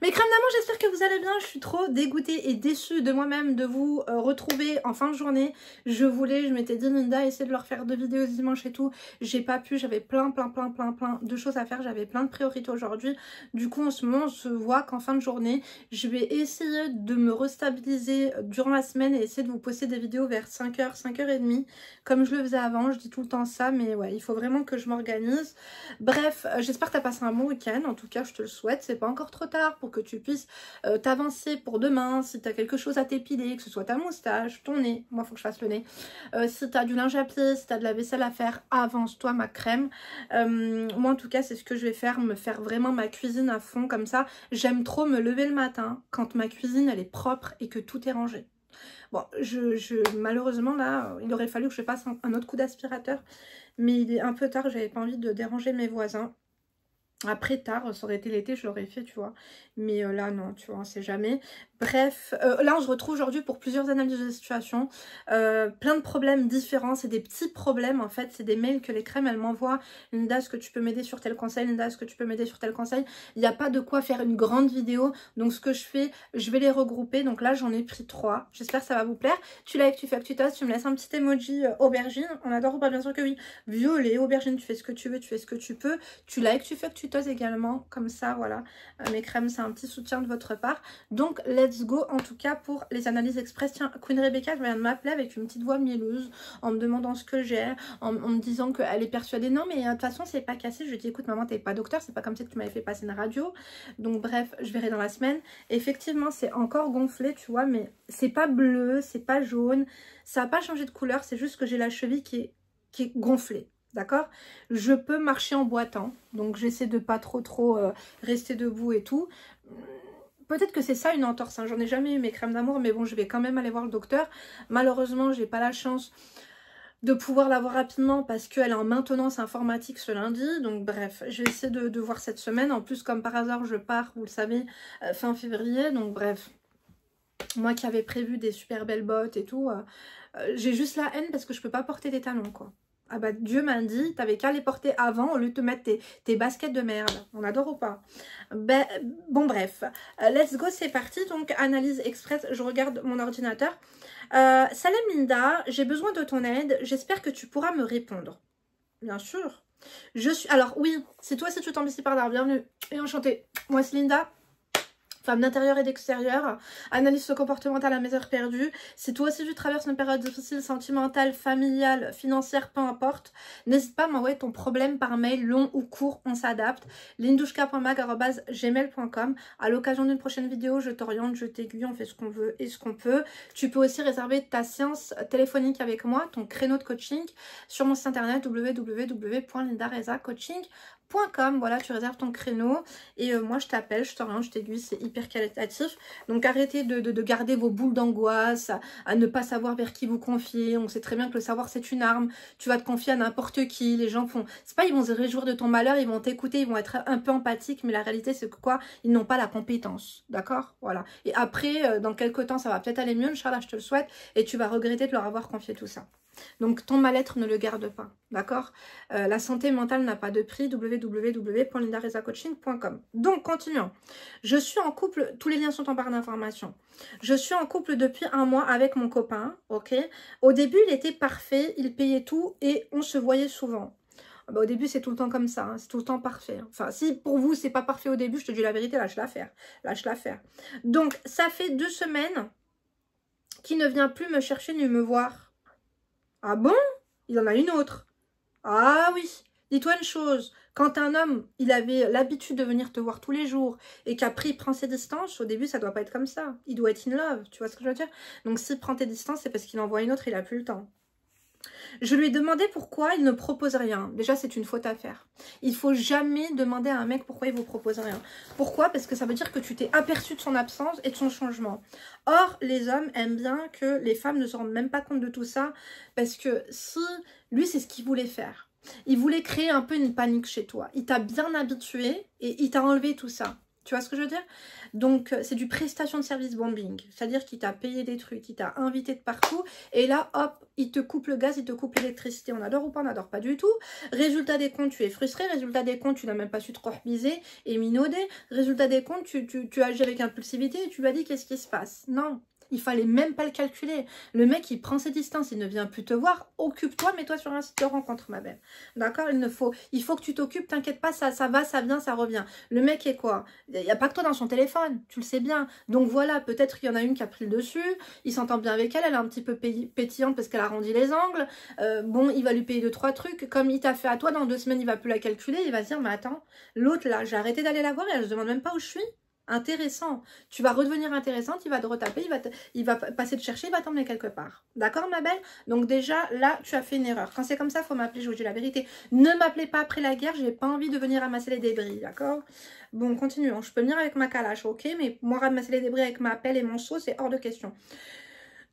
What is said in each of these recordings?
Mes crèmes d'amour, j'espère que vous allez bien. Je suis trop dégoûtée et déçue de moi-même de vous retrouver en fin de journée. Je m'étais dit Linda, essayer de leur faire 2 vidéos ce dimanche et tout. J'ai pas pu, j'avais plein de choses à faire. J'avais plein de priorités aujourd'hui. Du coup, en ce moment, on se voit qu'en fin de journée, je vais essayer de me restabiliser durant la semaine et essayer de vous poster des vidéos vers 5h, 5h30, comme je le faisais avant. Je dis tout le temps ça, mais ouais, il faut vraiment que je m'organise. Bref, j'espère que tu as passé un bon week-end. En tout cas, je te le souhaite. C'est pas encore trop tard pour que tu puisses t'avancer pour demain. Si tu as quelque chose à t'épiler, que ce soit ta moustache, ton nez, moi il faut que je fasse le nez, si tu as du linge à pied, si tu as de la vaisselle à faire, avance-toi ma crème. Moi en tout cas c'est ce que je vais faire, me faire vraiment ma cuisine à fond comme ça. J'aime trop me lever le matin quand ma cuisine elle est propre et que tout est rangé. Bon, malheureusement là, il aurait fallu que je passe un autre coup d'aspirateur, mais il est un peu tard, j'avais pas envie de déranger mes voisins. Après tard, ça aurait été l'été, je l'aurais fait, tu vois. Mais là, non, tu vois, on sait jamais. Bref, là, on se retrouve aujourd'hui pour plusieurs analyses de situation. Plein de problèmes différents. C'est des petits problèmes, en fait. C'est des mails que les crèmes, elles m'envoient. Linda, est-ce que tu peux m'aider sur tel conseil? Linda, est-ce que tu peux m'aider sur tel conseil? Il n'y a pas de quoi faire une grande vidéo. Donc, ce que je fais, je vais les regrouper. Donc là, j'en ai pris 3. J'espère que ça va vous plaire. Tu likes, tu fais que tu tosses. Tu me laisses un petit emoji aubergine. On adore ou pas? Bien sûr que oui. Violet, aubergine, tu fais ce que tu veux, tu fais ce que tu peux. Tu likes, tu fais que tu tosses également. Comme ça, voilà. Mes crèmes, c'est un petit soutien de votre part. Donc, let's go en tout cas pour les analyses express. Tiens, Queen Rebecca vient de m'appeler avec une petite voix mielleuse en me demandant ce que j'ai, en me disant qu'elle est persuadée. Non, mais de toute façon, c'est pas cassé. Je lui dis, écoute, maman, t'es pas docteur, c'est pas comme si tu m'avais fait passer une radio. Donc, bref, je verrai dans la semaine. Effectivement, c'est encore gonflé, tu vois, mais c'est pas bleu, c'est pas jaune. Ça n'a pas changé de couleur, c'est juste que j'ai la cheville qui est gonflée. D'accord? Je peux marcher en boitant, donc j'essaie de pas trop rester debout et tout. Peut-être que c'est ça une entorse, hein. J'en ai jamais eu mes crèmes d'amour, mais bon, je vais quand même aller voir le docteur. Malheureusement, j'ai pas la chance de pouvoir la voir rapidement parce qu'elle est en maintenance informatique ce lundi. Donc bref, je vais essayer de voir cette semaine. En plus, comme par hasard, je pars, vous le savez, fin février. Donc bref, moi qui avais prévu des super belles bottes et tout, j'ai juste la haine parce que je peux pas porter des talons, quoi. Ah bah Dieu m'a dit, t'avais qu'à les porter avant au lieu de te mettre tes baskets de merde. On adore ou pas? Ben, bon bref, let's go, c'est parti. Donc analyse express, je regarde mon ordinateur. Salam Linda, j'ai besoin de ton aide, j'espère que tu pourras me répondre. Bien sûr. Alors oui, c'est toi si tu tombes ici par là, bienvenue et enchantée. Moi c'est Linda. Femme d'intérieur et d'extérieur, analyse comportementale à mes heures perdues. Si toi aussi tu traverses une période difficile, sentimentale, familiale, financière, peu importe, n'hésite pas à m'envoyer ton problème par mail, long ou court, on s'adapte. lindouchka.mag@gmail.com. À l'occasion d'une prochaine vidéo, je t'oriente, je t'aiguille, on fait ce qu'on veut et ce qu'on peut. Tu peux aussi réserver ta séance téléphonique avec moi, ton créneau de coaching, sur mon site internet www.lindarezacoaching.com. Voilà, tu réserves ton créneau et moi je t'appelle, je t'oriente, je t'aiguille, c'est hyper qualitatif. Donc arrêtez de garder vos boules d'angoisse, à ne pas savoir vers qui vous confier. On sait très bien que le savoir c'est une arme. Tu vas te confier à n'importe qui. Les gens font, c'est pas ils vont se réjouir de ton malheur, ils vont t'écouter, ils vont être un peu empathiques, mais la réalité c'est que quoi, ils n'ont pas la compétence, d'accord? Voilà. Et après, dans quelques temps ça va peut-être aller mieux, Inch'Allah, je te le souhaite, et tu vas regretter de leur avoir confié tout ça. Donc ton mal-être ne le garde pas, d'accord? La santé mentale n'a pas de prix, www.lindarezacoaching.com. Donc continuons. Je suis en couple, tous les liens sont en barre d'information. Je suis en couple depuis 1 mois avec mon copain, ok? Au début il était parfait, il payait tout et on se voyait souvent. Bah, au début c'est tout le temps comme ça, hein, c'est tout le temps parfait. Enfin si pour vous c'est pas parfait au début, je te dis la vérité, lâche l'affaire. Lâche l'affaire. Donc ça fait 2 semaines qu'il ne vient plus me chercher ni me voir. Ah bon? Il en a une autre. Ah oui, dis-toi une chose, quand un homme, il avait l'habitude de venir te voir tous les jours et qu'après il prend ses distances, au début ça doit pas être comme ça. Il doit être in love, tu vois ce que je veux dire? Donc s'il prend tes distances, c'est parce qu'il envoie une autre, il a plus le temps. Je lui ai demandé pourquoi il ne propose rien. Déjà, c'est une faute à faire. Il faut jamais demander à un mec pourquoi il vous propose rien. Pourquoi? Parce que ça veut dire que tu t'es aperçu de son absence et de son changement. Or, les hommes aiment bien que les femmes ne se rendent même pas compte de tout ça. Parce que si lui, c'est ce qu'il voulait faire. Il voulait créer un peu une panique chez toi. Il t'a bien habitué et il t'a enlevé tout ça. Tu vois ce que je veux dire? Donc, c'est du prestation de service bombing. C'est-à-dire qu'il t'a payé des trucs, il t'a invité de partout. Et là, hop, il te coupe le gaz, il te coupe l'électricité. On adore ou pas? On n'adore pas du tout. Résultat des comptes, tu es frustré. Résultat des comptes, tu n'as même pas su te corbiser et minauder. Résultat des comptes, tu agis avec impulsivité et tu lui as dit qu'est-ce qui se passe. Non. Il fallait même pas le calculer. Le mec, il prend ses distances, il ne vient plus te voir. Occupe-toi, mets-toi sur un site de rencontre, ma belle. D'accord? Il faut que tu t'occupes, t'inquiète pas, ça va, ça vient, ça revient. Le mec est quoi? Il n'y a pas que toi dans son téléphone, tu le sais bien. Donc voilà, peut-être qu'il y en a une qui a pris le dessus, il s'entend bien avec elle, elle est un petit peu pétillante parce qu'elle a arrondi les angles. Bon, il va lui payer 2-3 trucs. Comme il t'a fait à toi, dans 2 semaines, il va plus la calculer, il va se dire, mais attends, l'autre là, j'ai arrêté d'aller la voir et elle se demande même pas où je suis. Intéressant. Tu vas redevenir intéressante, il va te retaper, il va passer te chercher, il va t'emmener quelque part. D'accord, ma belle? Donc déjà, là, tu as fait une erreur. Quand c'est comme ça, il faut m'appeler, je vous dis la vérité. Ne m'appelez pas après la guerre, j'ai pas envie de venir ramasser les débris, d'accord? Bon, continuons. Je peux venir avec ma calache, ok? Mais moi, ramasser les débris avec ma pelle et mon seau, c'est hors de question.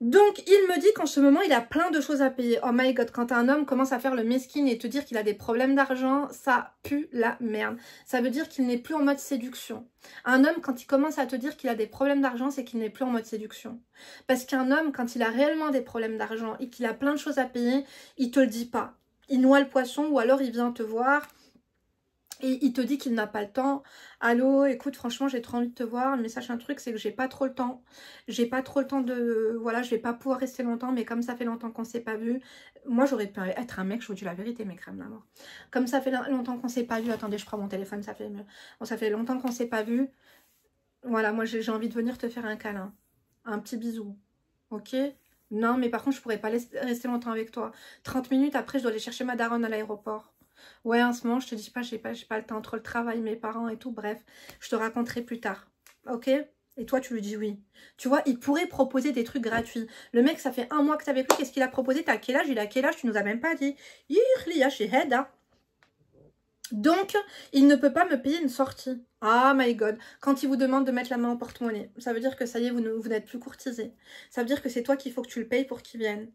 Donc, il me dit qu'en ce moment, il a plein de choses à payer. Oh my god, quand un homme commence à faire le mesquine et te dire qu'il a des problèmes d'argent, ça pue la merde. Ça veut dire qu'il n'est plus en mode séduction. Un homme, quand il commence à te dire qu'il a des problèmes d'argent, c'est qu'il n'est plus en mode séduction. Parce qu'un homme, quand il a réellement des problèmes d'argent et qu'il a plein de choses à payer, il te le dit pas. Il noie le poisson ou alors il vient te voir et il te dit qu'il n'a pas le temps. Allô, écoute, franchement, j'ai trop envie de te voir. Mais sache un truc, c'est que j'ai pas trop le temps. J'ai pas trop le temps de... Voilà, je vais pas pouvoir rester longtemps. Mais comme ça fait longtemps qu'on s'est pas vu... Moi, j'aurais pu être un mec, je vous dis la vérité, mes crèmes d'amour. Comme ça fait longtemps qu'on s'est pas vu... Attendez, je prends mon téléphone, ça fait mieux. Bon, ça fait longtemps qu'on s'est pas vu. Voilà, moi, j'ai envie de venir te faire un câlin. Un petit bisou. Ok? Non, mais par contre, je pourrais pas rester longtemps avec toi. 30 minutes, après, je dois aller chercher ma daronne à l'aéroport. Ouais, en ce moment, je te dis pas, j'ai pas le temps entre le travail, mes parents et tout. Bref, je te raconterai plus tard. Ok? Et toi, tu lui dis oui. Tu vois, il pourrait proposer des trucs gratuits. Le mec, ça fait 1 mois que t'es avec lui. Qu'est-ce qu'il a proposé? T'as quel âge? Il a quel âge? Tu nous as même pas dit. Donc, il ne peut pas me payer une sortie. Ah my god. Quand il vous demande de mettre la main au porte-monnaie, ça veut dire que ça y est, vous n'êtes plus courtisé. Ça veut dire que c'est toi qu'il faut que tu le payes pour qu'il vienne.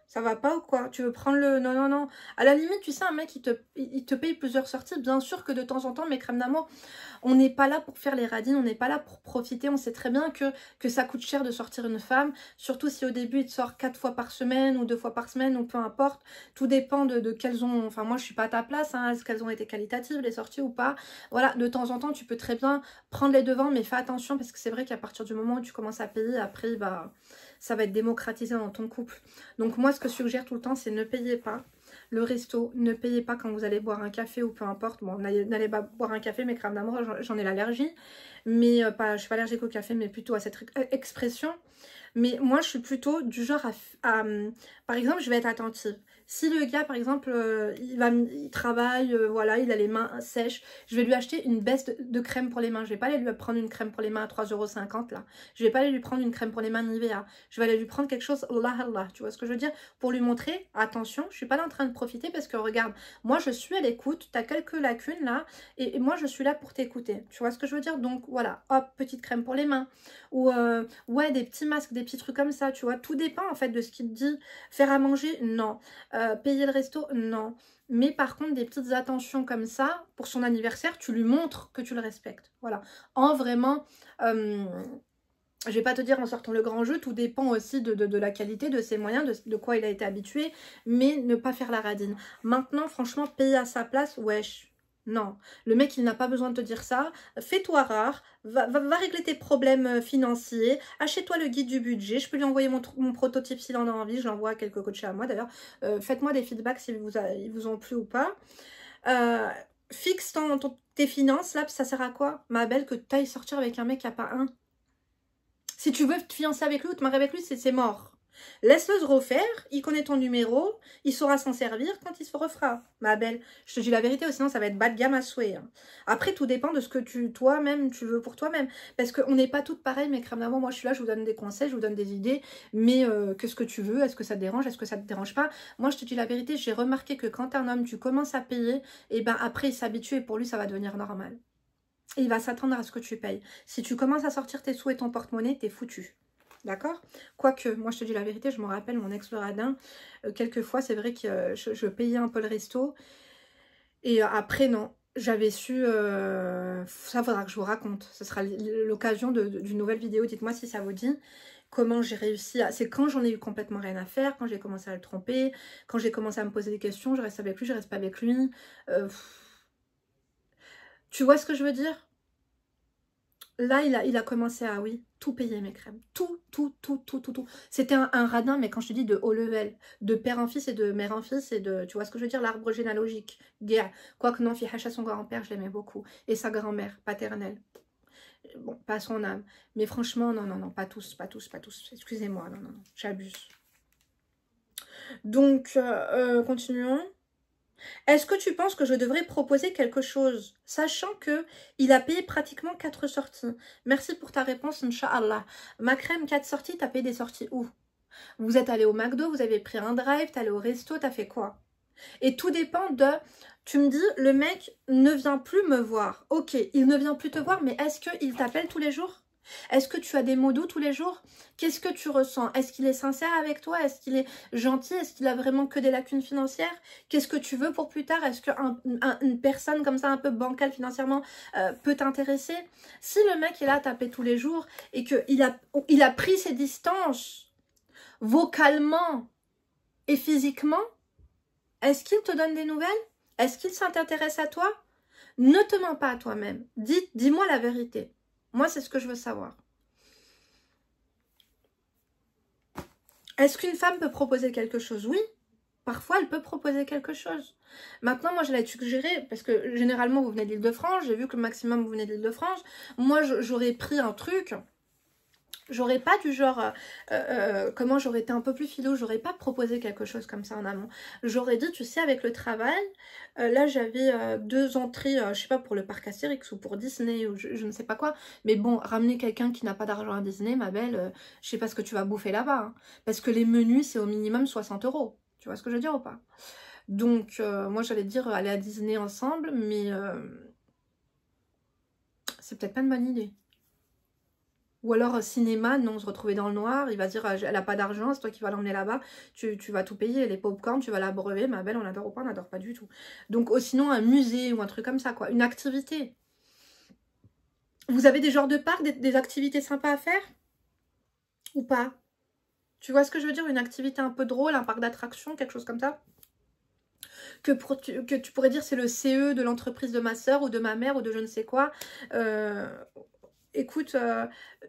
Ça va pas ou quoi? Tu veux prendre le... Non, non, non. À la limite, tu sais, un mec, il te paye plusieurs sorties. Bien sûr que de temps en temps, mes crèmes d'amour, on n'est pas là pour faire les radines, on n'est pas là pour profiter. On sait très bien que ça coûte cher de sortir une femme. Surtout si au début, il te sort 4 fois par semaine ou 2 fois par semaine ou peu importe. Tout dépend de quelles ont... Enfin, moi, je suis pas à ta place. Hein. Est-ce qu'elles ont été qualitatives, les sorties ou pas? Voilà, de temps en temps, tu peux très bien prendre les devants, mais fais attention parce que c'est vrai qu'à partir du moment où tu commences à payer, après, bah... ça va être démocratisé dans ton couple. Donc moi, ce que je suggère tout le temps, c'est ne payez pas le resto, ne payez pas quand vous allez boire un café ou peu importe. Bon, n'allez pas boire un café, mes crèmes d'amour, j'en ai l'allergie. Mais je suis pas allergique au café, mais plutôt à cette expression. Mais moi, je suis plutôt du genre par exemple, je vais être attentive. Si le gars, par exemple, il travaille, voilà, il a les mains sèches, je vais lui acheter une baisse de crème pour les mains. Je vais pas aller lui prendre une crème pour les mains à 3,50 € là. Je vais pas aller lui prendre une crème pour les mains Nivea. Je vais aller lui prendre quelque chose, Allah, tu vois ce que je veux dire? Pour lui montrer, attention, je suis pas en train de profiter parce que regarde, moi je suis à l'écoute, tu as quelques lacunes là, et moi je suis là pour t'écouter. Tu vois ce que je veux dire? Donc voilà, hop, petite crème pour les mains. Ou ouais, des petits masques, des petits trucs comme ça, tu vois. Tout dépend en fait de ce qu'il te dit. Faire à manger, non. Payer le resto, non. Mais par contre, des petites attentions comme ça, pour son anniversaire, tu lui montres que tu le respectes. Voilà. En vraiment... je vais pas te dire en sortant le grand jeu, tout dépend aussi de la qualité, de ses moyens, de quoi il a été habitué, mais ne pas faire la radine. Maintenant, franchement, payer à sa place, wesh. Non, le mec il n'a pas besoin de te dire ça, fais-toi rare, va régler tes problèmes financiers, achète-toi le guide du budget, je peux lui envoyer mon prototype s'il en a envie, je l'envoie à quelques coachs à moi d'ailleurs, faites-moi des feedbacks s'ils vous ont plu ou pas. Fixe tes finances, là, ça sert à quoi, ma belle, que tu ailles sortir avec un mec qui n'a pas un? Si tu veux te fiancer avec lui ou te marier avec lui, c'est mort. Laisse-le se refaire, il connaît ton numéro, il saura s'en servir quand il se refera. Ma belle, je te dis la vérité, sinon ça va être bas de gamme à souhait. Hein. Après, tout dépend de ce que toi-même, tu veux pour toi-même. Parce qu'on n'est pas toutes pareilles, mes crèmes d'amour. Moi, je suis là, je vous donne des conseils, je vous donne des idées. Mais qu'est-ce que tu veux? Est-ce que ça te dérange? Est-ce que ça te dérange pas? Moi, je te dis la vérité, j'ai remarqué que quand un homme, tu commences à payer, et ben après, il s'habitue et pour lui, ça va devenir normal. Et il va s'attendre à ce que tu payes. Si tu commences à sortir tes sous et ton porte-monnaie, t'es foutu. D'accord? Quoique, moi je te dis la vérité, je me rappelle mon ex-Loradin, quelquefois c'est vrai que je payais un peu le resto. Et après non. j'avais su... ça faudra que je vous raconte. Ce sera l'occasion d'une nouvelle vidéo. Dites-moi si ça vous dit. Comment j'ai réussi à... C'est quand j'en ai eu complètement rien à faire, quand j'ai commencé à le tromper, quand j'ai commencé à me poser des questions, je reste avec lui, je reste pas avec lui. Tu vois ce que je veux dire? Là, il a commencé à, oui, tout payer mes crèmes. Tout. C'était un radin, mais quand je te dis de haut level, de père en fils et de mère en fils, et de, tu vois ce que je veux dire, l'arbre généalogique. Guerre. Quoique non, Fihacha, son grand-père, je l'aimais beaucoup. Et sa grand-mère paternelle. Bon, pas son âme. Mais franchement, non, pas tous. Excusez-moi, non, j'abuse. Donc, continuons. Est-ce que tu penses que je devrais proposer quelque chose, sachant que il a payé pratiquement 4 sorties? Merci pour ta réponse, Inch'Allah. Ma crème, 4 sorties, t'as payé des sorties où? Vous êtes allé au McDo, vous avez pris un drive, t'es allé au resto, t'as fait quoi? Et tout dépend de... Tu me dis, le mec ne vient plus me voir. Ok, il ne vient plus te voir, mais est-ce qu'il t'appelle tous les jours? Est-ce que tu as des mots doux tous les jours? Qu'est-ce que tu ressens? Est-ce qu'il est sincère avec toi? Est-ce qu'il est gentil? Est-ce qu'il a vraiment que des lacunes financières? Qu'est-ce que tu veux pour plus tard? Est-ce qu'une personne comme ça, un peu bancale financièrement, peut t'intéresser? Si le mec est là à taper tous les jours et qu'il a pris ses distances vocalement et physiquement, est-ce qu'il te donne des nouvelles? Est-ce qu'il s'intéresse à toi? Ne te mens pas à toi-même. Dis-moi la vérité. Moi, c'est ce que je veux savoir. Est-ce qu'une femme peut proposer quelque chose? Oui, parfois elle peut proposer quelque chose. Maintenant, moi, je l'ai suggéré, parce que généralement, vous venez de l'Île-de-France. J'ai vu que le maximum, vous venez de l'Île-de-France. Moi, j'aurais pris un truc... J'aurais pas du genre, comment j'aurais été un peu plus philo, j'aurais pas proposé quelque chose comme ça en amont. J'aurais dit, tu sais, avec le travail, là j'avais 2 entrées, je sais pas, pour le parc Astérix ou pour Disney ou je ne sais pas quoi. Mais bon, ramener quelqu'un qui n'a pas d'argent à Disney, ma belle, je sais pas ce que tu vas bouffer là-bas. Hein. Parce que les menus, c'est au minimum 60 €. Tu vois ce que je veux dire ou pas? Donc, moi j'allais dire aller à Disney ensemble, mais c'est peut-être pas une bonne idée. Ou alors cinéma, non, se retrouver dans le noir, il va dire elle n'a pas d'argent, c'est toi qui vas l'emmener là-bas, tu vas tout payer, les pop-corn, tu vas l'abreuver, ma belle, on adore ou pas, on n'adore pas du tout. Donc sinon un musée ou un truc comme ça, quoi, une activité. Vous avez des genres de parcs, des activités sympas à faire? Ou pas? Tu vois ce que je veux dire? Une activité un peu drôle, un parc d'attractions, quelque chose comme ça? Que tu pourrais dire c'est le CE de l'entreprise de ma soeur ou de ma mère ou de je ne sais quoi. Écoute,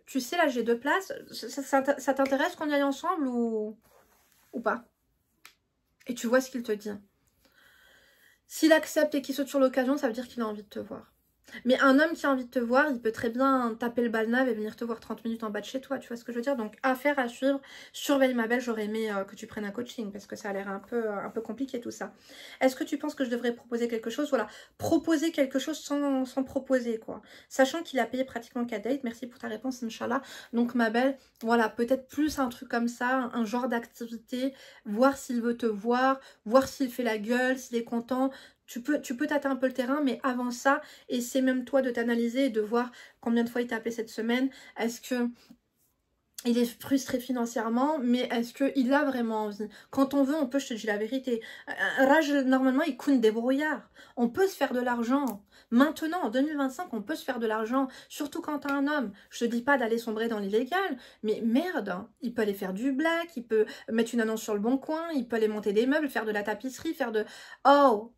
tu sais, là, j'ai 2 places. Ça t'intéresse qu'on y aille ensemble ou pas? Et tu vois ce qu'il te dit. S'il accepte et qu'il saute sur l'occasion, ça veut dire qu'il a envie de te voir. Mais un homme qui a envie de te voir, il peut très bien taper le balnave et venir te voir 30 minutes en bas de chez toi, tu vois ce que je veux dire? Donc, affaire à suivre, surveille ma belle, j'aurais aimé que tu prennes un coaching, parce que ça a l'air un peu compliqué tout ça. Est-ce que tu penses que je devrais proposer quelque chose? Voilà, proposer quelque chose sans proposer, quoi. Sachant qu'il a payé pratiquement 4 dates, merci pour ta réponse, Inch'Allah. Donc, ma belle, voilà, peut-être plus un truc comme ça, un genre d'activité, voir s'il veut te voir s'il fait la gueule, s'il est content. Tu peux tâter un peu le terrain, mais avant ça, essaie même toi de t'analyser et de voir combien de fois il t'a appelé cette semaine. Est-ce que il est frustré financièrement, mais est-ce qu'il a vraiment envie? Quand on veut, on peut, je te dis la vérité. Raj, normalement, il coûte des brouillards. On peut se faire de l'argent. Maintenant, en 2025, on peut se faire de l'argent. Surtout quand t'as un homme. Je te dis pas d'aller sombrer dans l'illégal, mais merde, hein. Il peut aller faire du black, il peut mettre une annonce sur le bon coin, il peut aller monter des meubles, faire de la tapisserie, faire de... Oh!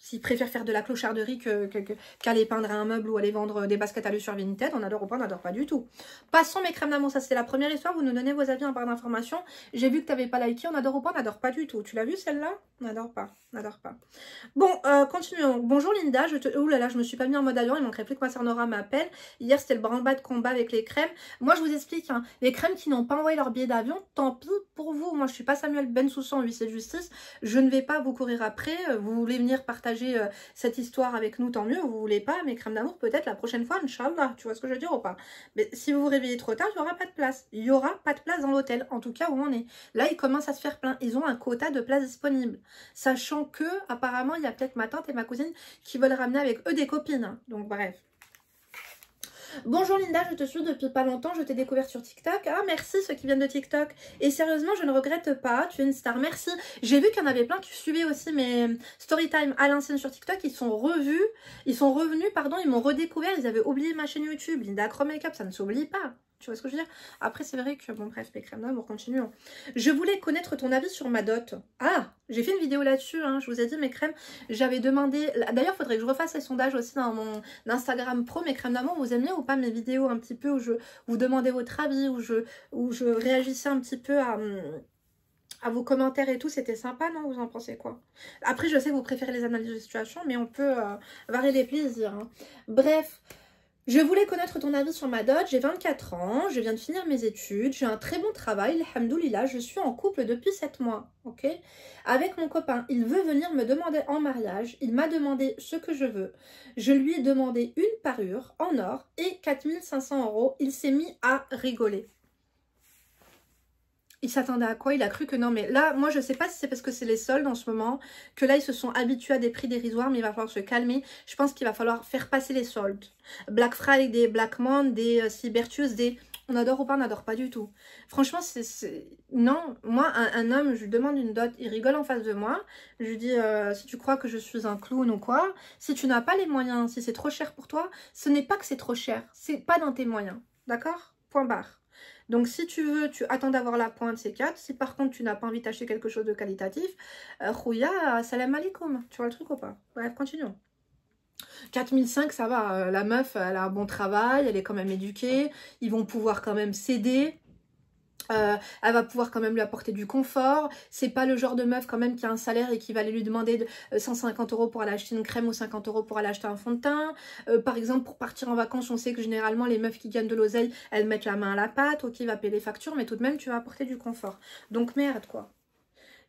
S'il préfère faire de la clocharderie qu'aller peindre un meuble ou aller vendre des baskets à lui sur Vinted, on adore ou pas, on n'adore pas du tout. Passons mes crèmes d'amour, ça c'est la première histoire, vous nous donnez vos avis en barre d'informations. J'ai vu que tu n'avais pas liké, on adore ou pas, on n'adore pas du tout. Tu l'as vu celle-là? On n'adore pas, on n'adore pas. Bon, continuons. Bonjour Linda, ouh là là, je me suis pas mis en mode avion, il manquerait plus que ma sœur Nora m'appelle. Hier c'était le branle-bas de combat avec les crèmes. Moi je vous explique, hein, les crèmes qui n'ont pas envoyé leur billet d'avion, tant pis pour vous. Moi je suis pas Samuel Bensoussan, huissier de justice, je ne vais pas vous courir après. Vous voulez venir partager cette histoire avec nous, tant mieux. Vous voulez pas, mes crèmes d'amour, peut-être la prochaine fois, Inch'Allah, tu vois ce que je veux dire ou pas? Mais si vous vous réveillez trop tard, il n'y aura pas de place. Il n'y aura pas de place dans l'hôtel, en tout cas où on est. Là, ils commencent à se faire plein. Ils ont un quota de places disponibles. Sachant que, apparemment, il y a peut-être ma tante et ma cousine qui veulent ramener avec eux des copines. Donc, bref. Bonjour Linda, je te suis depuis pas longtemps, je t'ai découvert sur TikTok. Ah merci ceux qui viennent de TikTok. Et sérieusement, je ne regrette pas, tu es une star, merci. J'ai vu qu'il y en avait plein qui suivaient aussi mes storytime à l'ancienne sur TikTok. Ils sont revenus, pardon, ils m'ont redécouvert, ils avaient oublié ma chaîne YouTube. Linda Chrome Makeup, ça ne s'oublie pas. Tu vois ce que je veux dire? Après, c'est vrai que, bon bref, mes crèmes d'amour, continuons. Je voulais connaître ton avis sur ma dot. Ah, j'ai fait une vidéo là-dessus, hein, je vous ai dit mes crèmes. J'avais demandé, d'ailleurs, il faudrait que je refasse les sondages aussi dans mon Instagram pro, mes crèmes d'amour. Vous aimez ou pas mes vidéos un petit peu où je vous demandez votre avis, où je réagissais un petit peu à vos commentaires et tout, c'était sympa, non? Vous en pensez quoi? Après, je sais que vous préférez les analyses de situation, mais on peut varier les plaisirs, hein. Bref, je voulais connaître ton avis sur ma dot. J'ai 24 ans, je viens de finir mes études, j'ai un très bon travail, alhamdoulilah, je suis en couple depuis 7 mois, ok? Avec mon copain, il veut venir me demander en mariage, il m'a demandé ce que je veux. Je lui ai demandé une parure en or et 4500 €, il s'est mis à rigoler. Il s'attendait à quoi? Il a cru que non, mais là, moi, je sais pas si c'est parce que c'est les soldes en ce moment, que là, ils se sont habitués à des prix dérisoires, mais il va falloir se calmer. Je pense qu'il va falloir faire passer les soldes. Black Friday, Black Monday, Cyber Tuesday, on adore ou pas, on n'adore pas du tout. Franchement, non, moi, un homme, je lui demande une dot, il rigole en face de moi. Je lui dis, si tu crois que je suis un clown ou quoi, si tu n'as pas les moyens, si c'est trop cher pour toi, ce n'est pas que c'est trop cher, c'est pas dans tes moyens. D'accord? Point barre. Donc, si tu veux, tu attends d'avoir la pointe, c'est 4. Si par contre, tu n'as pas envie d'acheter quelque chose de qualitatif, Khouya, salam alaikum. Tu vois le truc ou pas? Bref, continuons. 4005, ça va. La meuf, elle a un bon travail, elle est quand même éduquée. Ils vont pouvoir quand même s'aider. Elle va pouvoir quand même lui apporter du confort. C'est pas le genre de meuf quand même qui a un salaire et qui va aller lui demander 150 € pour aller acheter une crème ou 50 € pour aller acheter un fond de teint. Par exemple, pour partir en vacances, on sait que généralement les meufs qui gagnent de l'oseille, elles mettent la main à la pâte. Ok, il va payer les factures, mais tout de même, tu vas apporter du confort. Donc merde quoi.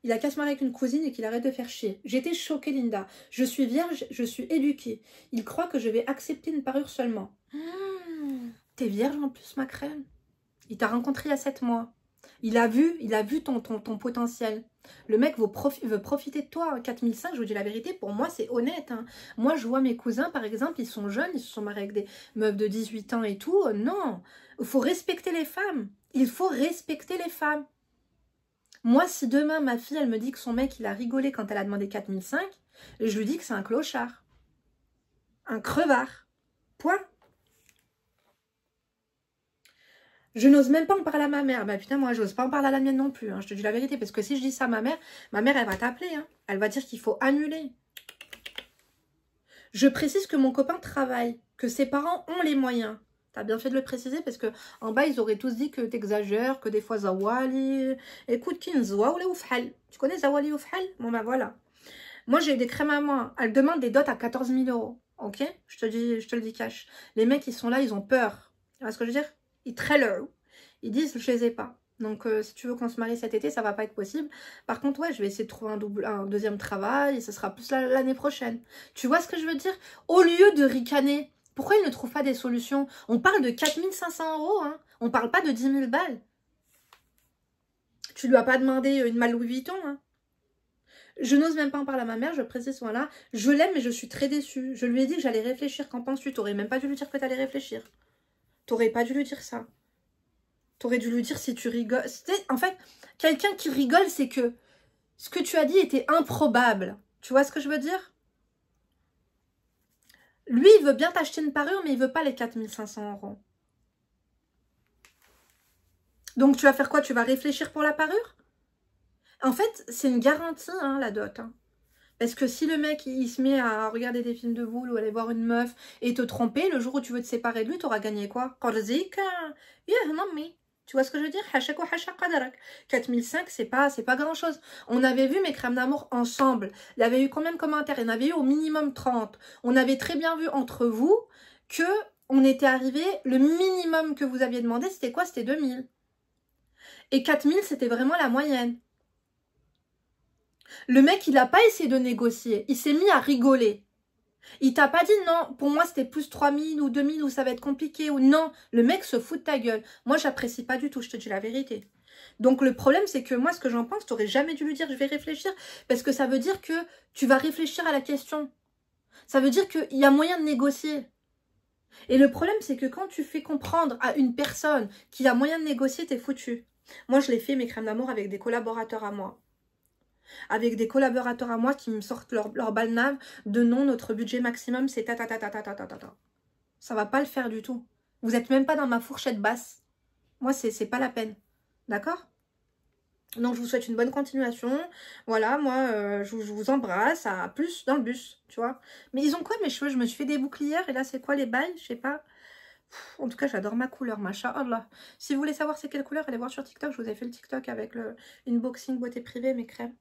Il a qu'à se marier avec une cousine et qu'il arrête de faire chier. J'étais choquée, Linda. Je suis vierge, je suis éduquée. Il croit que je vais accepter une parure seulement. T'es vierge en plus, ma crème. Il t'a rencontré il y a 7 mois. Il a vu ton potentiel. Le mec veut profiter de toi. 4005, je vous dis la vérité, pour moi, c'est honnête, hein. Moi, je vois mes cousins, par exemple, ils sont jeunes, ils se sont mariés avec des meufs de 18 ans et tout. Non, il faut respecter les femmes. Il faut respecter les femmes. Moi, si demain, ma fille, elle me dit que son mec, il a rigolé quand elle a demandé 4005, je lui dis que c'est un clochard. Un crevard. Point. Je n'ose même pas en parler à ma mère. Bah putain, moi, j'ose pas en parler à la mienne non plus, hein. Je te dis la vérité. Parce que si je dis ça à ma mère, elle va t'appeler, hein. Elle va dire qu'il faut annuler. Je précise que mon copain travaille, que ses parents ont les moyens. T'as bien fait de le préciser parce que en bas, ils auraient tous dit que t'exagères, que des fois, Zawali... Écoute, Kin, Zawali ou Fhal. Tu connais Zawali ou Fhal? Bon, bah voilà. Moi, j'ai eu des crèmes à moi. Elle demande des dots à 14 000 €. Ok? Je te le dis cash. Les mecs, ils sont là, ils ont peur. Tu vois ce que je veux dire? Ils trailerent. Ils disent, je les ai pas. Donc, si tu veux qu'on se marie cet été, ça va pas être possible. Par contre, ouais, je vais essayer de trouver un deuxième travail et ce sera plus l'année prochaine. Tu vois ce que je veux dire? Au lieu de ricaner, pourquoi ils ne trouvent pas des solutions? On parle de 4500 €, hein. On parle pas de 10 000 balles. Tu lui as pas demandé une malle Louis Vuitton, hein. Je n'ose même pas en parler à ma mère, je précise voilà. Je l'aime, mais je suis très déçue. Je lui ai dit que j'allais réfléchir. Qu'en penses-tu? T'aurais même pas dû lui dire que t'allais réfléchir. T'aurais pas dû lui dire ça. T'aurais dû lui dire si tu rigoles. En fait, quelqu'un qui rigole, c'est que ce que tu as dit était improbable. Tu vois ce que je veux dire? Lui, il veut bien t'acheter une parure, mais il veut pas les 4500 €. Donc, tu vas faire quoi? Tu vas réfléchir pour la parure? En fait, c'est une garantie, hein, la dot. Hein. Parce que si le mec, il se met à regarder des films de boules ou aller voir une meuf et te tromper, le jour où tu veux te séparer de lui, t'auras gagné quoi? Tu vois ce que je veux dire? 4005, c'est pas grand chose. On avait vu mes crèmes d'amour ensemble. Il y avait eu combien de commentaires? Il y en avait eu au minimum 30. On avait très bien vu entre vous que on était arrivé, le minimum que vous aviez demandé, c'était quoi? C'était 2000. Et 4000, c'était vraiment la moyenne. Le mec, il n'a pas essayé de négocier. Il s'est mis à rigoler. Il t'a pas dit non, pour moi c'était plus 3000 ou 2000 ou ça va être compliqué ou non. Le mec se fout de ta gueule. Moi, j'apprécie pas du tout, je te dis la vérité. Donc le problème, c'est que moi, ce que j'en pense, tu n'aurais jamais dû lui dire je vais réfléchir. Parce que ça veut dire que tu vas réfléchir à la question. Ça veut dire qu'il y a moyen de négocier. Et le problème, c'est que quand tu fais comprendre à une personne qui a moyen de négocier, t'es foutu. Moi, je l'ai fait, mes crèmes d'amour, avec des collaborateurs à moi. Avec des collaborateurs à moi qui me sortent leur balnave de non, notre budget maximum, c'est ta ta ta ta ta ta ta ta ta. Ça va pas le faire du tout. Vous n'êtes même pas dans ma fourchette basse. Moi, c'est pas la peine. D'accord? Donc, je vous souhaite une bonne continuation. Voilà, moi, je vous embrasse. À plus dans le bus, tu vois. Mais ils ont quoi, mes cheveux? Je me suis fait des bouclières. Et là, c'est quoi les bails? Je sais pas. En tout cas, j'adore ma couleur, machallah. Si vous voulez savoir c'est quelle couleur, allez voir sur TikTok. Je vous ai fait le TikTok avec une boxing beauté privée, mes crèmes.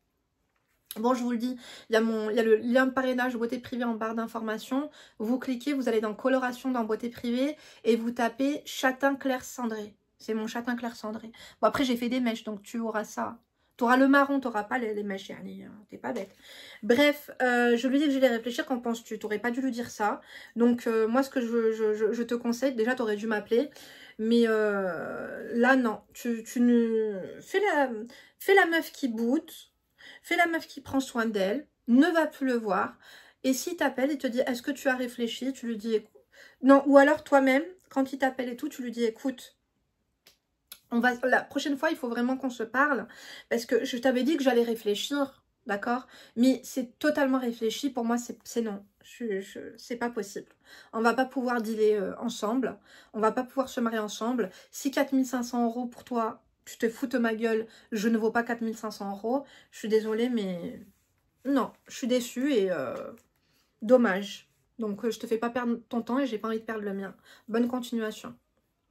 Bon, je vous le dis, il y a le lien de parrainage beauté privée en barre d'informations. Vous cliquez, vous allez dans coloration dans beauté privée et vous tapez châtain clair cendré. C'est mon châtain clair cendré. Bon, après, j'ai fait des mèches, donc tu auras ça. Tu auras le marron, tu n'auras pas les mèches, yani, t'es pas bête. Bref, je lui dis que je vais réfléchir, qu'en penses-tu? Tu n'aurais pas dû lui dire ça. Donc, moi, ce que je te conseille, déjà, tu aurais dû m'appeler. Mais là, non. Tu ne... Fais la meuf qui boude. Fais la meuf qui prend soin d'elle, ne va plus le voir. Et s'il t'appelle, il te dit, est-ce que tu as réfléchi? Tu lui dis, écoute. Non, ou alors toi-même, quand il t'appelle et tout, tu lui dis, écoute, la prochaine fois, il faut vraiment qu'on se parle. Parce que je t'avais dit que j'allais réfléchir, d'accord? Mais c'est totalement réfléchi. Pour moi, c'est non. C'est pas possible. On va pas pouvoir dealer ensemble. On va pas pouvoir se marier ensemble. Si 4500 € pour toi... Tu te fous de ma gueule, je ne vaux pas 4500 €. Je suis désolée, mais non, je suis déçue et dommage. Donc, je te fais pas perdre ton temps et j'ai pas envie de perdre le mien. Bonne continuation.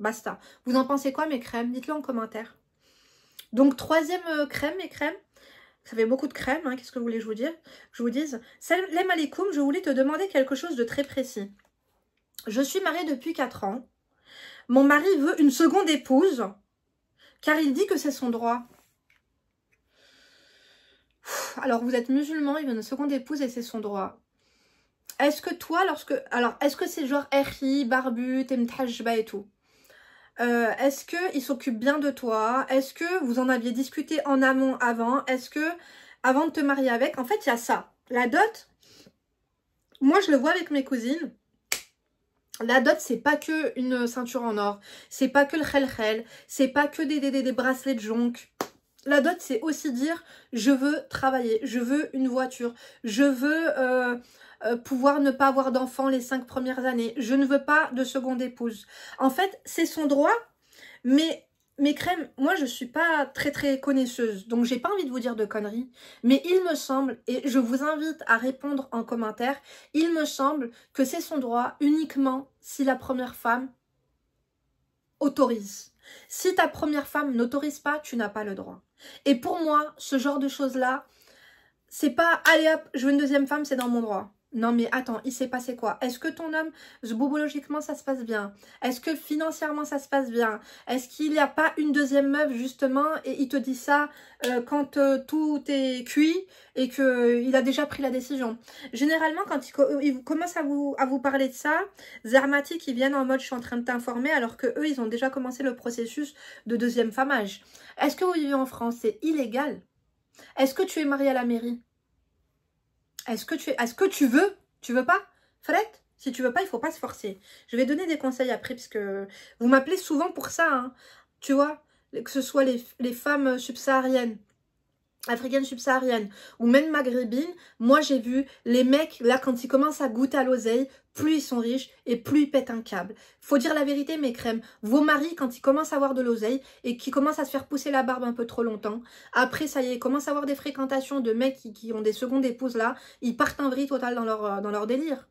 Basta. Vous en pensez quoi, mes crèmes? Dites-le en commentaire. Donc, troisième crème, mes crèmes. Ça fait beaucoup de crèmes, hein. Qu'est-ce que vous voulez que je vous dise? Salam alaikum, je voulais te demander quelque chose de très précis. Je suis mariée depuis 4 ans. Mon mari veut une seconde épouse. Car il dit que c'est son droit. Alors, vous êtes musulman, il veut une seconde épouse et c'est son droit. Est-ce que toi, alors, est-ce que c'est genre RI, barbu, temtajba et tout? Est-ce qu'il s'occupe bien de toi? Est-ce que vous en aviez discuté en amont avant? Est-ce que, avant de te marier avec, en fait, il y a ça. La dot, moi, je le vois avec mes cousines. La dot, c'est pas que une ceinture en or, c'est pas que le khel-khel, c'est pas que des bracelets de jonc. La dot, c'est aussi dire, je veux travailler, je veux une voiture, je veux pouvoir ne pas avoir d'enfant les 5 premières années, je ne veux pas de seconde épouse. En fait, c'est son droit, mais... Mes crèmes, moi je suis pas très connaisseuse, donc j'ai pas envie de vous dire de conneries, mais il me semble, et je vous invite à répondre en commentaire, il me semble que c'est son droit uniquement si la première femme autorise. Si ta première femme n'autorise pas, tu n'as pas le droit. Et pour moi, ce genre de choses-là, c'est pas, allez hop, je veux une deuxième femme, c'est dans mon droit. Non mais attends, il s'est passé quoi? Est-ce que ton homme, zboubologiquement, ça se passe bien? Est-ce que financièrement, ça se passe bien? Est-ce qu'il n'y a pas une deuxième meuf, justement, et il te dit ça quand tout est cuit et qu'il a déjà pris la décision? Généralement, quand il commence à vous parler de ça, Zermatik, ils viennent en mode « je suis en train de t'informer » alors que eux, ils ont déjà commencé le processus de deuxième famage. Est-ce que vous vivez en France? C'est illégal. Est-ce que tu es marié à la mairie? Est-ce que tu veux? Tu veux pas? Fred? Si tu veux pas, il faut pas se forcer. Je vais donner des conseils après, parce que vous m'appelez souvent pour ça, hein. Tu vois, que ce soit les femmes subsahariennes, africaines subsahariennes, ou même maghrébines, moi j'ai vu les mecs, là, quand ils commencent à goûter à l'oseille, plus ils sont riches et plus ils pètent un câble. Faut dire la vérité, mes crèmes. Vos maris, quand ils commencent à avoir de l'oseille et qu'ils commencent à se faire pousser la barbe un peu trop longtemps, après, ça y est, ils commencent à avoir des fréquentations de mecs qui ont des secondes épouses là, ils partent en vrille total dans leur délire.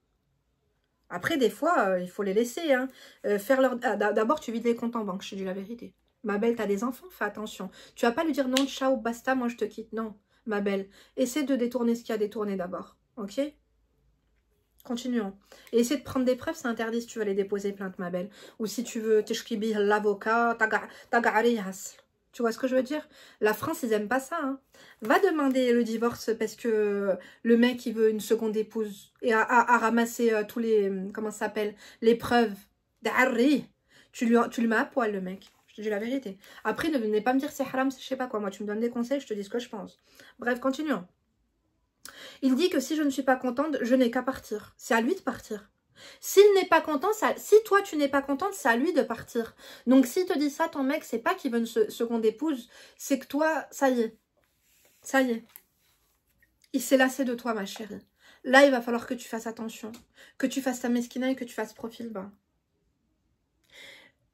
Après, des fois, il faut les laisser. Hein, D'abord, tu vides les comptes en banque, je te dis la vérité. Ma belle, t'as des enfants, fais attention. Tu vas pas lui dire non, ciao, basta, moi je te quitte. Non, ma belle. Essaie de détourner ce qu'il y a à détourner d'abord. Ok? Continuons. Et essaie de prendre des preuves, c'est interdit si tu veux aller déposer plainte, ma belle. Ou si tu veux t'eshkibi l'avocat, tu vois ce que je veux dire? La France, ils aiment pas ça. Hein. Va demander le divorce parce que le mec, il veut une seconde épouse et à ramasser tous les... Comment ça s'appelle? Les preuves. Tu lui mets à poil, le mec. Je te dis la vérité. Après, ne venez pas me dire c'est haram, je sais pas quoi. Moi, tu me donnes des conseils, je te dis ce que je pense. Bref, continuons. Il dit que si je ne suis pas contente, je n'ai qu'à partir. C'est à lui de partir. S'il n'est pas content, si toi tu n'es pas contente, c'est à lui de partir. Donc s'il te dit ça, ton mec, c'est pas qu'il veut une seconde épouse, c'est que toi, ça y est. Ça y est. Il s'est lassé de toi, ma chérie. Là, il va falloir que tu fasses attention. Que tu fasses ta mesquina et que tu fasses profil bas.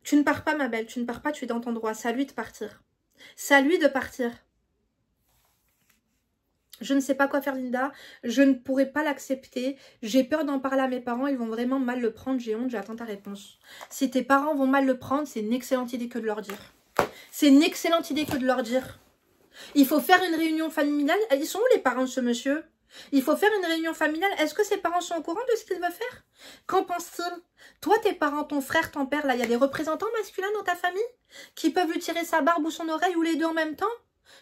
Tu ne pars pas, ma belle. Tu ne pars pas, tu es dans ton droit. C'est à lui de partir. C'est à lui de partir. Je ne sais pas quoi faire, Linda. Je ne pourrais pas l'accepter. J'ai peur d'en parler à mes parents. Ils vont vraiment mal le prendre. J'ai honte. J'attends ta réponse. Si tes parents vont mal le prendre, c'est une excellente idée que de leur dire. C'est une excellente idée que de leur dire. Il faut faire une réunion familiale. Ils sont où les parents de ce monsieur? Il faut faire une réunion familiale. Est-ce que ses parents sont au courant de ce qu'il veut faire? Qu'en pense-t-il? Toi, tes parents, ton frère, ton père, là, il y a des représentants masculins dans ta famille qui peuvent lui tirer sa barbe ou son oreille ou les deux en même temps?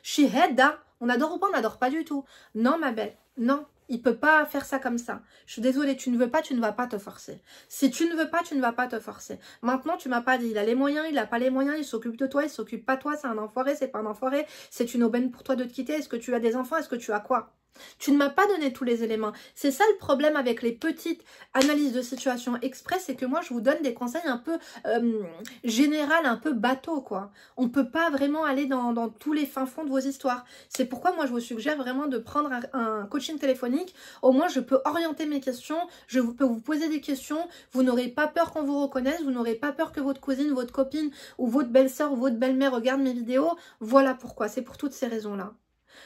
Shihedda, on adore ou pas? On n'adore pas du tout. Non, ma belle, non. Il peut pas faire ça comme ça. Je suis désolée, tu ne veux pas, tu ne vas pas te forcer. Si tu ne veux pas, tu ne vas pas te forcer. Maintenant, tu m'as pas dit, il a les moyens, il n'a pas les moyens, il s'occupe de toi, il s'occupe pas de toi, c'est un enfoiré, c'est pas un enfoiré, c'est une aubaine pour toi de te quitter, est-ce que tu as des enfants, est-ce que tu as quoi? Tu ne m'as pas donné tous les éléments. C'est ça le problème avec les petites analyses de situation express, c'est que moi je vous donne des conseils un peu général, un peu bateau quoi. On ne peut pas vraiment aller dans tous les fins fonds de vos histoires. C'est pourquoi moi je vous suggère vraiment de prendre un coaching téléphonique. Au moins je peux orienter mes questions, je peux vous poser des questions, vous n'aurez pas peur qu'on vous reconnaisse, vous n'aurez pas peur que votre cousine, votre copine ou votre belle-sœur ou votre belle-mère regarde mes vidéos. Voilà pourquoi, c'est pour toutes ces raisons-là.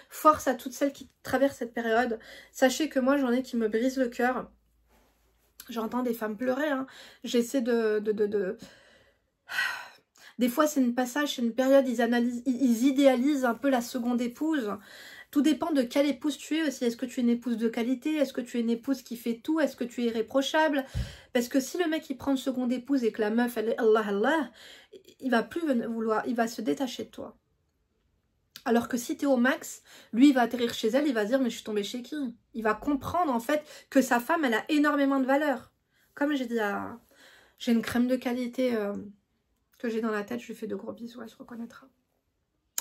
Force à toutes celles qui traversent cette période. Sachez que moi, j'en ai qui me brisent le cœur. J'entends des femmes pleurer. Hein. J'essaie Des fois, c'est une passage, c'est une période, ils idéalisent un peu la seconde épouse. Tout dépend de quelle épouse tu es aussi. Est-ce que tu es une épouse de qualité? Est-ce que tu es une épouse qui fait tout? Est-ce que tu es irréprochable? Parce que si le mec, il prend une seconde épouse et que la meuf, elle est Allah Allah, il va plus vouloir, il va se détacher de toi. Alors que si tu es au max, lui, il va atterrir chez elle, il va se dire, mais je suis tombée chez qui? Il va comprendre, en fait, que sa femme, elle a énormément de valeur. Comme j'ai dit, j'ai une crème de qualité que j'ai dans la tête, je lui fais de gros bisous, elle se reconnaîtra.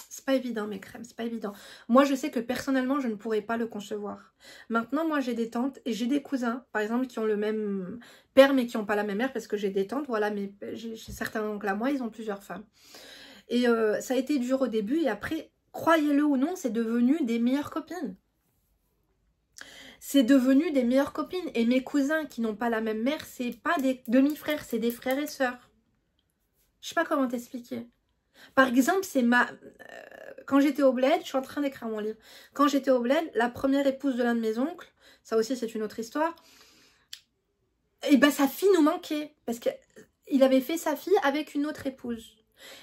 C'est pas évident, mes crèmes, c'est pas évident. Moi, je sais que personnellement, je ne pourrais pas le concevoir. Maintenant, moi, j'ai des tantes et j'ai des cousins, par exemple, qui ont le même père, mais qui n'ont pas la même mère, parce que j'ai des tantes, voilà, mais j'ai certains oncles à moi, ils ont plusieurs femmes. Et ça a été dur au début, et après... Croyez-le ou non, c'est devenu des meilleures copines. C'est devenu des meilleures copines. Et mes cousins qui n'ont pas la même mère, c'est pas des demi-frères, c'est des frères et sœurs. Je sais pas comment t'expliquer. Par exemple, c'est quand j'étais au bled, je suis en train d'écrire mon livre. Quand j'étais au bled, la première épouse de l'un de mes oncles, ça aussi c'est une autre histoire, et ben sa fille nous manquait. Parce qu'il avait fait sa fille avec une autre épouse.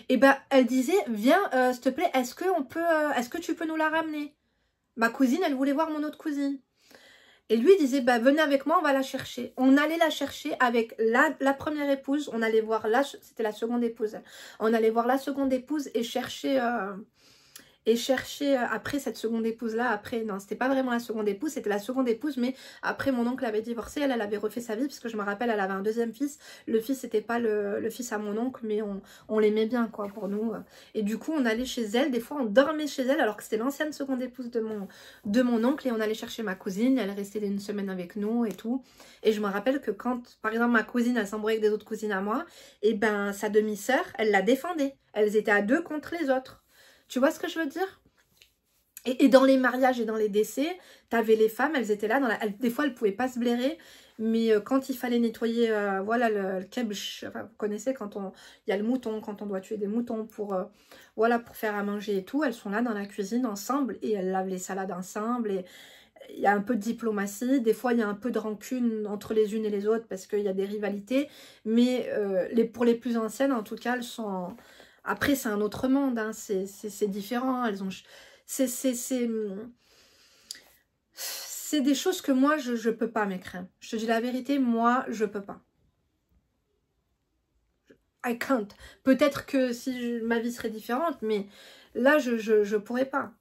Et ben elle disait, viens s'il te plaît, est-ce que tu peux nous la ramener? Ma cousine, elle voulait voir mon autre cousine. Et lui disait, bah venez avec moi, on va la chercher. On allait la chercher avec la première épouse, on allait voir c'était la seconde épouse. On allait voir la seconde épouse et chercher après cette seconde épouse-là, après, non, c'était pas vraiment la seconde épouse, c'était la seconde épouse, mais après mon oncle avait divorcé, elle avait refait sa vie, parce que je me rappelle, elle avait un deuxième fils, le fils c'était pas le fils à mon oncle, mais on l'aimait bien, quoi, pour nous, et du coup, on allait chez elle, des fois, on dormait chez elle, alors que c'était l'ancienne seconde épouse de mon oncle, et on allait chercher ma cousine, elle restait une semaine avec nous, et tout, et je me rappelle que quand, par exemple, ma cousine, elle s'embrouillait avec des autres cousines à moi, et ben, sa demi-sœur, elle la défendait, elles étaient à deux contre les autres. Tu vois ce que je veux dire? Et dans les mariages et dans les décès, t'avais les femmes, elles étaient là. Des fois, elles ne pouvaient pas se blairer. Mais quand il fallait nettoyer, voilà, le kebch, enfin, vous connaissez, quand il y a le mouton, quand on doit tuer des moutons pour, voilà, pour faire à manger et tout, elles sont là dans la cuisine ensemble et elles lavent les salades ensemble. Et il y a un peu de diplomatie. Des fois, il y a un peu de rancune entre les unes et les autres parce qu'il y a des rivalités. Mais pour les plus anciennes, en tout cas, elles sont... Après, c'est un autre monde, hein, c'est différent. Elles ont... C'est des choses que moi, je peux pas, mes crèmes. Je te dis la vérité, moi, je peux pas. I can't. Peut-être que si ma vie serait différente, mais là, je pourrais pas.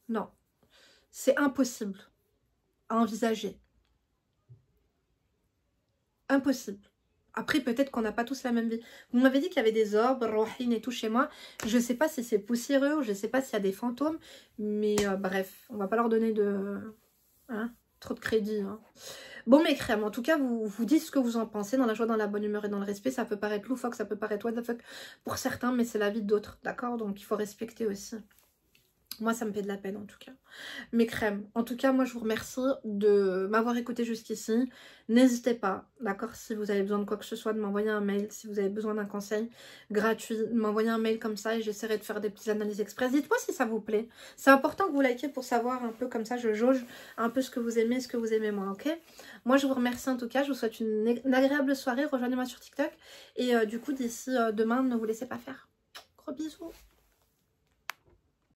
Non. C'est impossible à envisager. Impossible. Après, peut-être qu'on n'a pas tous la même vie. Vous m'avez dit qu'il y avait des orbes, rohines et tout chez moi. Je ne sais pas si c'est poussiéreux, je ne sais pas s'il y a des fantômes. Mais bref, on va pas leur donner de... Hein? trop de crédit. Hein. Bon mes crèmes, en tout cas, vous dites ce que vous en pensez, dans la joie, dans la bonne humeur et dans le respect. Ça peut paraître loufoque, ça peut paraître what the fuck pour certains, mais c'est la vie d'autres, d'accord? Donc il faut respecter aussi. Moi, ça me fait de la peine en tout cas. Mes crèmes. En tout cas, moi, je vous remercie de m'avoir écouté jusqu'ici. N'hésitez pas, d'accord, si vous avez besoin de quoi que ce soit, de m'envoyer un mail. Si vous avez besoin d'un conseil gratuit, de m'envoyer un mail comme ça et j'essaierai de faire des petites analyses express. Dites-moi si ça vous plaît. C'est important que vous likez pour savoir un peu comme ça, je jauge un peu ce que vous aimez, ce que vous aimez moins, ok? Moi, je vous remercie en tout cas. Je vous souhaite une agréable soirée. Rejoignez-moi sur TikTok. Et du coup, d'ici demain, ne vous laissez pas faire. Gros bisous.